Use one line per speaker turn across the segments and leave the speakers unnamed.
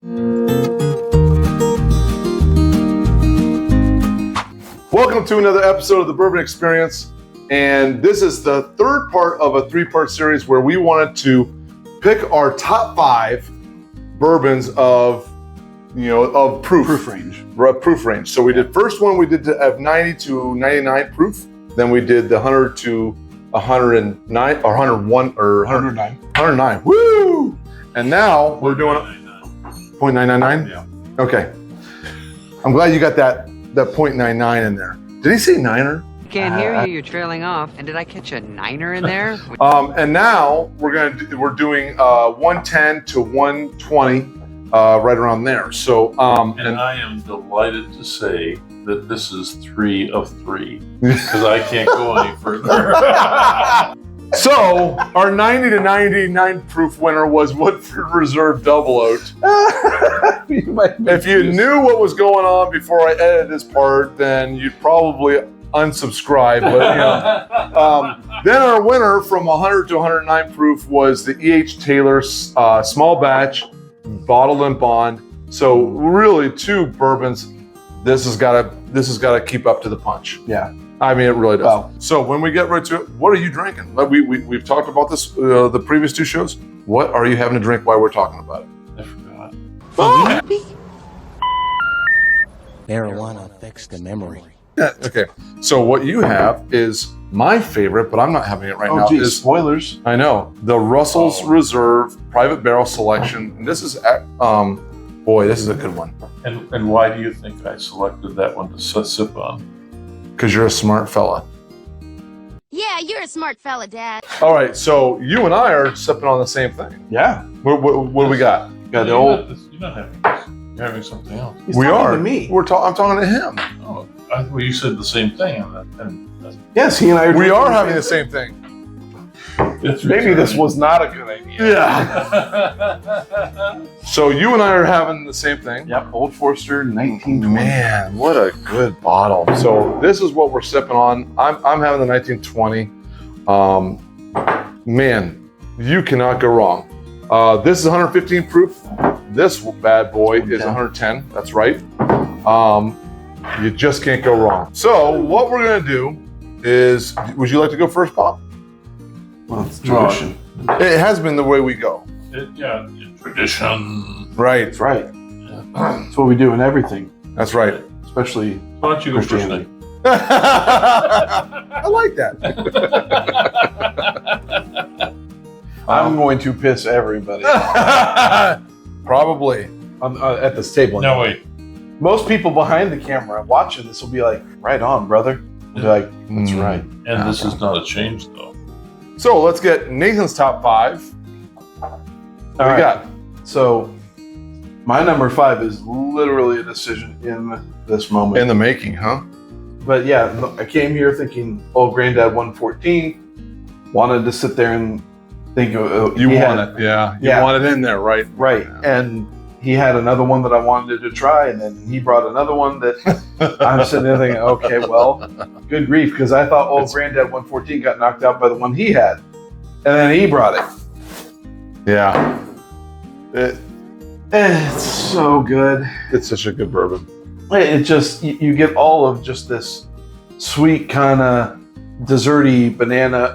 Welcome to another episode of the Bourbon Experience, and this is the third part of a 3-part series where we wanted to pick our top 5 bourbons of proof range. Proof range. So we did first one, we did the 90 to 99 proof. Then we did the 100 to 109 or 101 or 109. Woo! And now we're doing 0.999.
Yeah.
Okay. I'm glad you got that 0.99 in there. Did he say niner?
I can't hear you. You're trailing off. And did I catch a niner in there?
And now we're doing 110 to 120, right around there. So
and I am delighted to say that this is 3 of 3 because I can't go any further.
So our 90 to 99 proof winner was Woodford Reserve Double Oak. If you knew what was going on before I edited this part, then you'd probably unsubscribe. But then our winner from 100 to 109 proof was the E.H. Taylor small batch, bottled and bond. So really, 2 bourbons. This has got to keep up to the punch.
Yeah.
I mean, it really does.
Wow.
So when we get right to it, what are you drinking? We've talked about this the previous 2 shows. What are you having to drink while we're talking about it?
I forgot.
Marijuana affects the memory.
Yeah, okay. So what you have is my favorite, but I'm not having it right now.
Geez, spoilers.
I know, the Russell's Reserve Private Barrel Selection. And this is, boy, this is a good one.
And why do you think I selected that one to sip on?
Because you're a smart fella.
Yeah, you're a smart fella, Dad.
All right, so you and I are sipping on the same thing.
Yeah.
What do we got?
Got the
You're
old.
not having this. You're having something else.
He's
We
talking
are.
to me.
I'm talking to him.
Oh, well, you said the same thing. And
Yes, he and I are.
We
drinking
are having the same thing.
it's
Maybe this was not a good idea.
Yeah. So you and I are having the same thing.
Yep. Old Forester 1920.
Man, what a good bottle. So this is what we're sipping on. I'm having the 1920. Man, you cannot go wrong. This is 115 proof. This bad boy is 110. That's right. You just can't go wrong. So what we're gonna do is, would you like to go first, Bob?
Well, it's tradition.
It has been the way we go.
Tradition.
Right.
That's right. That's what we do in everything,
That's right.
especially
Why don't you go first?
Christianity.
I like that.
I'm going to piss everybody
Probably.
at this table.
No, wait.
Most people behind the camera watching this will be like, "Right on, brother." They'll be like, "That's
Mm.
right."
And this is not a change, though.
So let's get Nathan's top 5. What
All
we
right.
got?
So, my number 5 is literally a decision in this moment.
In the making, huh?
But yeah, I came here thinking, "Oh, Granddad 114." Wanted to sit there and think of
You
he
want
had-
it. Yeah. You
Yeah.
want it in there, right?
right? And he had another one that I wanted to try, and then he brought another one that I'm sitting there thinking, "Okay, well, good grief," because I thought old Granddad 114 got knocked out by the one he had, and then he brought it.
Yeah.
It's so good.
It's such a good bourbon.
It just you get all of just this sweet kind of desserty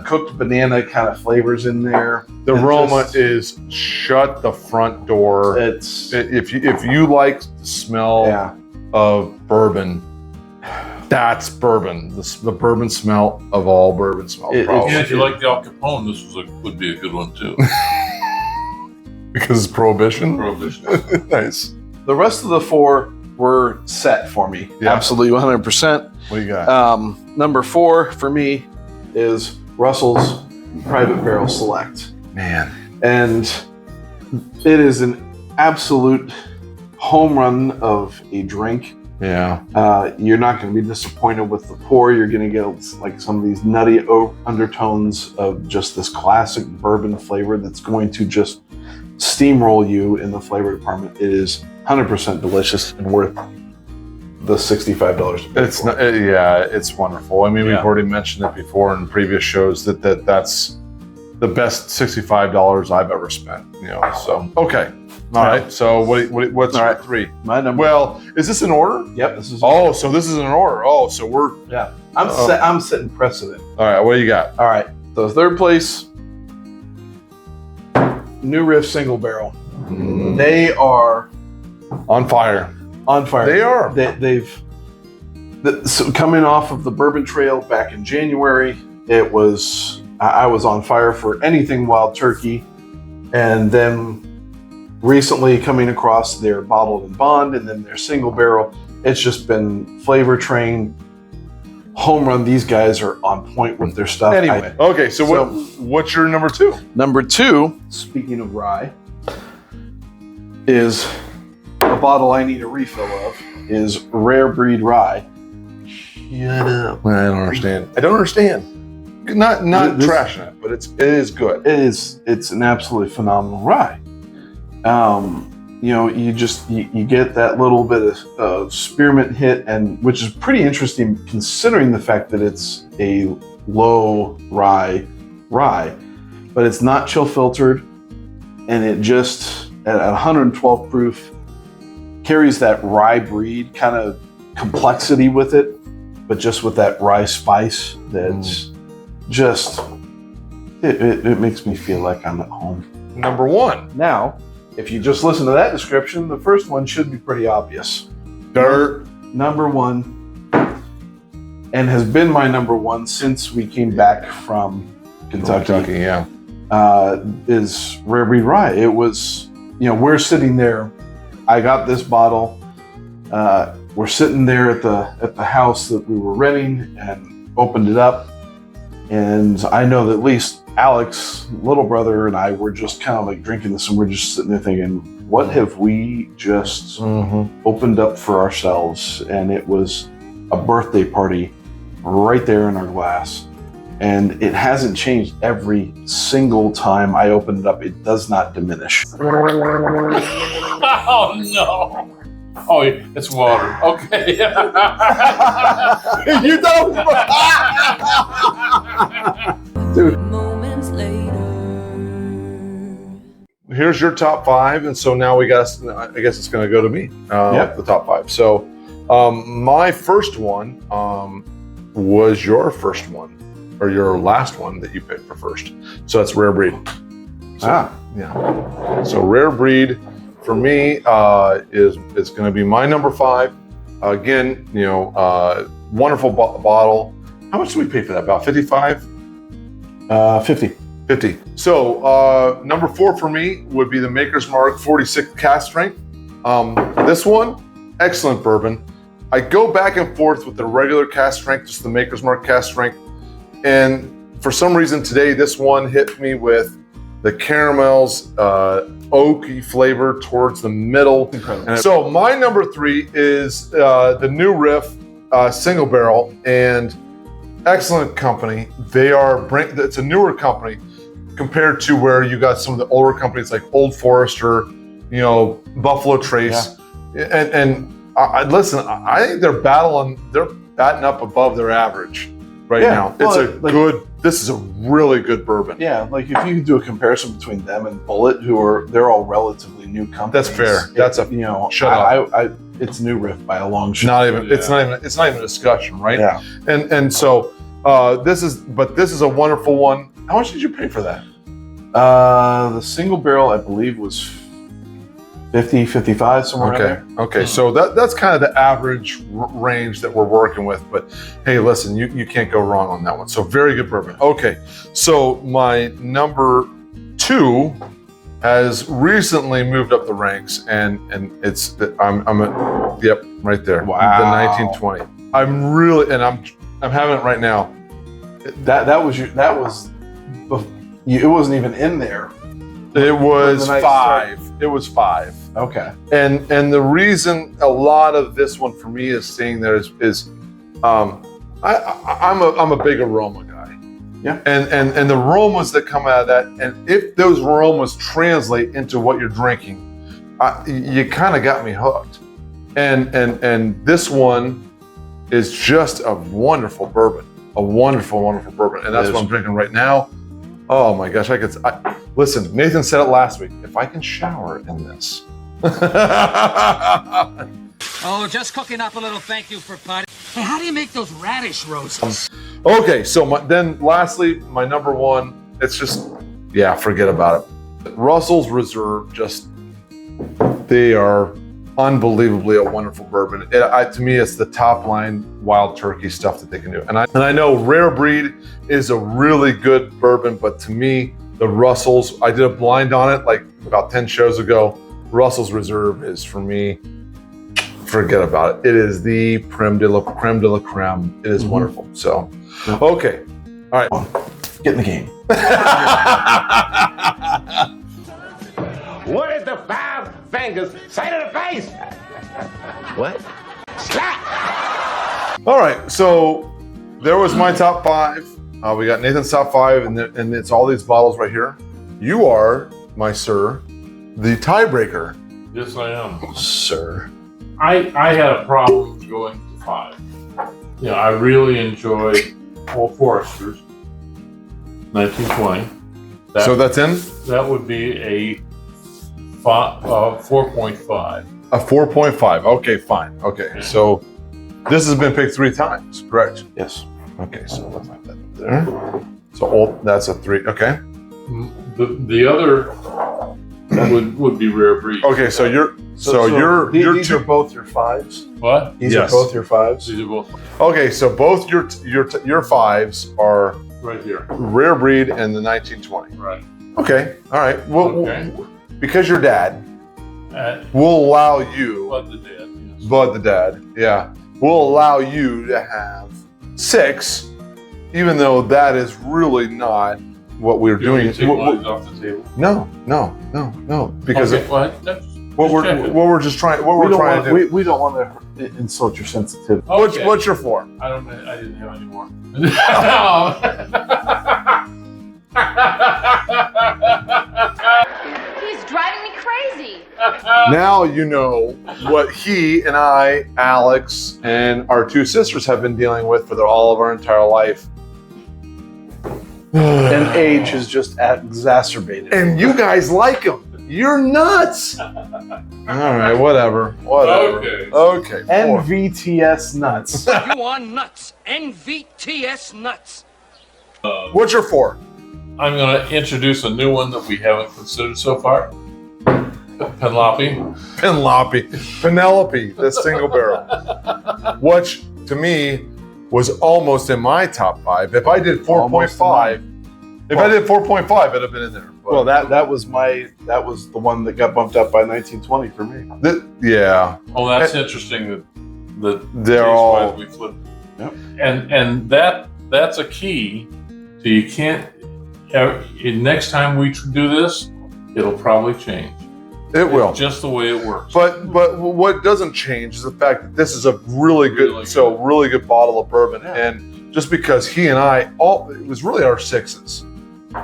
cooked banana kind of flavors in there.
The
It
aroma
just-
is shut the front door.
It's
If you like the smell
yeah.
of bourbon, that's bourbon. The bourbon smell of all bourbon smells,
It-
probably.
Yeah, if you like the Al Capone, this would be a good one, too.
Because it's prohibition.
Prohibition.
Nice.
The rest of the 4 were set for me.
Yeah.
Absolutely 100%.
What do you got?
Number 4 for me is Russell's Private Barrel Select.
Man.
And it is an absolute home run of a drink.
Yeah.
You're not going to be disappointed with the pour. You're going to get like some of these nutty undertones of just this classic bourbon flavor that's going to just steamroll you in the flavor department. It is 100% delicious and worth the $65 to pay
It's
for.
not, yeah, it's wonderful. I mean, we've
Yeah.
already mentioned it before in previous shows that's the best $65 I've ever spent. You know, so okay. All right. So what's
All
your
right.
3?
My number.
Well, is this in order?
Yep. This is.
Oh, so this is in order. Oh, so we're
Yeah. I'm setting precedent.
all right. What do you got?
All right. So third place, New Riff Single Barrel. They are
On fire.
on fire.
They are.
So coming off of the Bourbon Trail back in January, I was on fire for anything Wild Turkey, and then recently coming across their Bottled and Bond and then their Single Barrel. It's just been Flavor Train home run. These guys are on point with their stuff.
Anyway. Okay. So what's your number 2?
Number 2, speaking of rye, is a bottle I need a refill of, is Rare Breed Rye. Shut up.
I don't understand. I don't understand. Not
This-
trashing it, but it is good.
It's an absolutely phenomenal rye. You get that little bit of spearmint hit, and which is pretty interesting considering the fact that it's a low rye, but it's not chill filtered, and it just at 112 proof carries that rye breed kind of complexity with it, but just with that rye spice that's just it makes me feel like I'm at home.
Number 1.
Now, if you just listen to that description, the first one should be pretty obvious.
Dirt.
Number 1, and has been my number 1 since we came back from Kentucky,
Yeah.
is Rare Breed Rye. It was, we're sitting there. I got this bottle. We're sitting there at the house that we were renting and opened it up. And I know that at least Alex, little brother, and I were just kind of like drinking this, and we're just sitting there thinking, what have we just opened up for ourselves? And it was a birthday party right there in our glass. And it hasn't changed every single time I open it up. It does not diminish.
Oh no! Oh, it's water. Okay.
You don't.
Moments later.
Here's your top 5, and so now I guess it's going to go to me.
Yep.
The top 5. So, my first one was your first one, or your last one that you picked for first. So that's Rare Breed. So, yeah. So Rare Breed for me is going to be my number 5. Again, wonderful bottle. How much did we pay for that? About 55.
50.
50. So number 4 for me would be the Maker's Mark 46 cast strength. This one, excellent bourbon. I go back and forth with the regular cast strength, just the Maker's Mark cast strength. And for some reason today, this one hit me with the caramel's oaky flavor towards the middle.
Incredible.
So my number 3 is the New Riff Single Barrel, and excellent company. It's a newer company compared to where you got some of the older companies like Old Forester, Buffalo Trace, and listen. I think they're batting up above their average right now. This is a really good bourbon.
Yeah, like if you do a comparison between them and Bullet, they're all relatively new companies.
That's fair. Shut
up. It's New Riff by a long shot.
It's not even a discussion, right?
Yeah.
And so this is a wonderful one. How much did you pay for that?
The single barrel, I believe, was 50, 55, somewhere around there.
Okay. So that's kind of the average range that we're working with. But hey, listen, you can't go wrong on that one. So very good bourbon. Okay. So my number 2 has recently moved up the ranks, and it's right there.
Wow.
The 1920. I'm having it right now.
It wasn't even in there.
It was
The night
5. It was 5.
Okay.
And the reason a lot of this one for me is staying there is I'm a big aroma guy.
Yeah.
And the aromas that come out of that, and if those aromas translate into what you're drinking, you kind of got me hooked. And this one is just a wonderful bourbon, and that's what I'm drinking right now. Oh my gosh, listen, Nathan said it last week. If I can shower in this.
Oh, just cooking up a little thank you for party. Hey, how do you make those radish roses?
Okay, so then lastly, my number one, it's just, yeah, forget about it. Russell's Reserve, they are unbelievably a wonderful bourbon. To me, it's the top line wild turkey stuff that they can do. And I know Rare Breed is a really good bourbon, but to me, the Russell's, I did a blind on it like about 10 shows ago. Russell's Reserve is, for me, forget about it. It is the creme de la creme. It is wonderful. So, okay. All right.
Get in the game.
What is the 5 fingers say to the face?
What?
Slap!
All right. So there was my top 5. We got Nathan's top 5, and it's all these bottles right here. You are, my sir, the tiebreaker.
Yes, I am.
Sir.
I had a problem going to 5. You know, I really enjoyed Old Foresters, 1920.
So that's in?
That would be a 4.5.
A 4.5. Okay, fine. Okay, so this has been picked 3 times, correct?
Yes.
Okay, so let's have that there. So that's a 3. Okay.
The other would be Rare Breed.
Okay, so you're
these
two.
are both your 5s.
What?
These
Yes.
are both your 5s.
These are both
Okay, so both your 5s are
right here.
Rare Breed and the 1920.
Right.
Okay, all right. Well,
Okay.
because you're dad,
Uh,
we'll allow you.
Bud the Dad. Yes.
Bud the dad, yeah. We'll allow you to have 6, even though that is really not what we're
Do you want
doing.
me to take one of these off the table?
No. Because
Okay, what? That's-
what
just checking.
we're just trying to do.
We don't want to insult your sensitivity.
Okay.
What's your 4?
I didn't have any more.
He's driving me crazy.
Now you know what he and I, Alex, and our 2 sisters have been dealing with for all of our entire life.
And age has just exacerbated.
And you guys like him. You're nuts. All right, whatever.
Okay.
Okay. 4.
NVTS nuts.
You are nuts. NVTS nuts.
What's your 4?
I'm going to introduce a new one that we haven't considered so far.
Penelope, the single barrel. Which, to me, was almost in my top 5. If I did 4.5, it'd have been in there. But
Well, that was the one that got bumped up by 1920 for me.
yeah.
Oh, that's interesting that
They're all-
we flipped.
Yep.
And that's a key. So you can't. Next time we do this, it'll probably change.
It will.
It's just the way it works.
But what doesn't change is the fact that this is a really good bottle of bourbon.
Yeah.
And just because he and I it was really our 6s.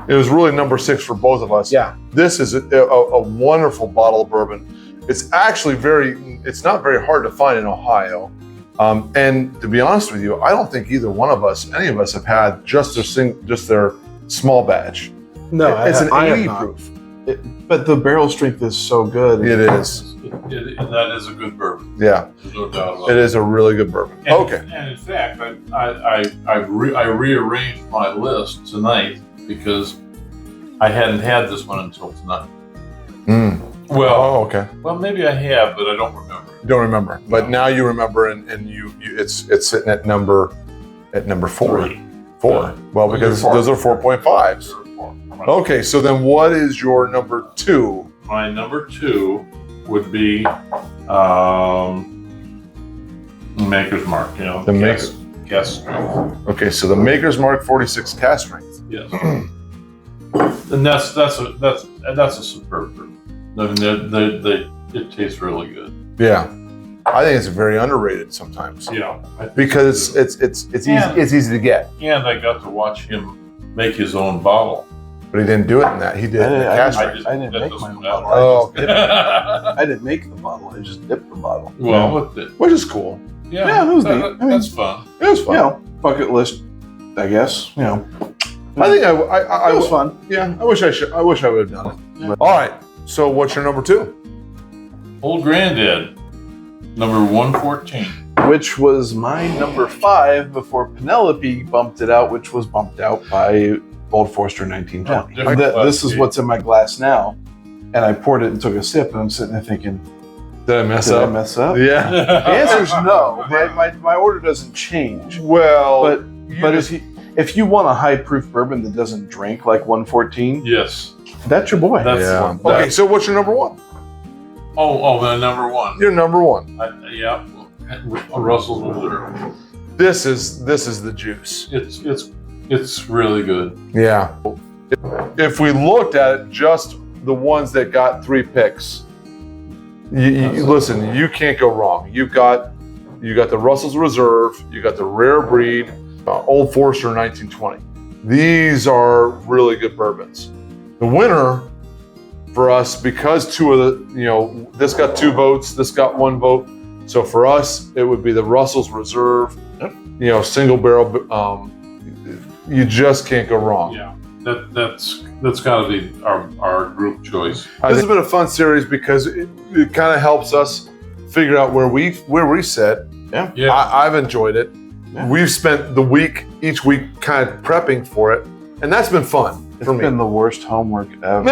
It was really number 6 for both of us.
Yeah.
This is a wonderful bottle of bourbon. It's actually it's not very hard to find in Ohio. And to be honest with you, I don't think any of us have had just their small batch.
No,
It's an
I have
80
not.
proof.
But the barrel strength is so good.
It is.
That is a good bourbon.
Yeah.
There's no doubt about
It is a really good bourbon.
And,
Okay.
And in fact, I rearranged my list tonight because I hadn't had this one until tonight.
Mm.
Well,
Oh, okay.
well, maybe I have, but I don't remember.
Don't remember, but now you remember, and it's sitting at number 4.
3.
4. Well, because those are 4.5s. Okay, so then what is your number 2?
My number 2 would be Maker's Mark. You know,
The
gas strength.
Okay, so the Maker's Mark 46 cast strength.
Yes. And that's a superb bourbon. I mean, it tastes really good.
Yeah, I think it's very underrated sometimes
Yeah. I think
because
so, too.
it's easy
Yeah.
it's easy to get,
And I got to watch him make his own bottle.
but he didn't do it in that. He did it in the cast
I
strength.
didn't
that
make
doesn't
my
matter.
bottle.
Oh, okay.
I didn't make the bottle. I just dipped the bottle.
Well, with it.
Which is cool.
Yeah,
Yeah, it was neat. I mean-
that's fun.
It was
You
fun.
know, bucket list, I guess. You know,
I think I
It was
was
fun.
Yeah, I wish I would have done it. All right. So what's your number 2?
Old Granddad, number 114.
Which was my number 5 before Penelope bumped it out, which was bumped out by Old Forester 1920.
Yeah, different
This is
class.
what's in my glass now. And I poured it and took a sip, and I'm sitting there thinking,
Did I mess
did I
up?
mess up?
Yeah.
The answer is no. My order doesn't change.
Well,
But
you
if you want a high proof bourbon that doesn't drink like 114,
Yes.
that's your boy.
That's
yeah.
one.
Okay. So what's your number 1?
The number 1.
Your number 1.
Yeah. Russell's Reserve.
This is the juice.
It's really good.
Yeah. If we looked at just the ones that got 3 picks, you listen. You can't go wrong. You got the Russell's Reserve. You got the Rare Breed, Old Forester 1920. These are really good bourbons. The winner for us, because 2 of the this got 2 votes, this got 1 vote. So for us, it would be the Russell's Reserve. Single barrel. You just can't go wrong.
Yeah. That's got to be our group choice.
This has been a fun series because it kind of helps us figure out where we sit.
Yeah.
I've enjoyed it.
Yeah.
We've spent the week, each week, kind of prepping for it, and that's been fun
It's
for me.
been the worst homework ever.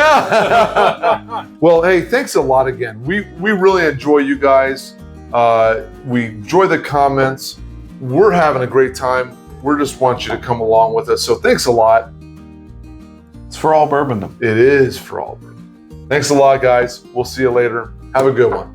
Well, hey, thanks a lot again. We really enjoy you guys. We enjoy the comments. We're having a great time. We just want you to come along with us. So thanks a lot.
It's for all bourbondom.
It is for all. Thanks a lot, guys. We'll see you later. Have a good one.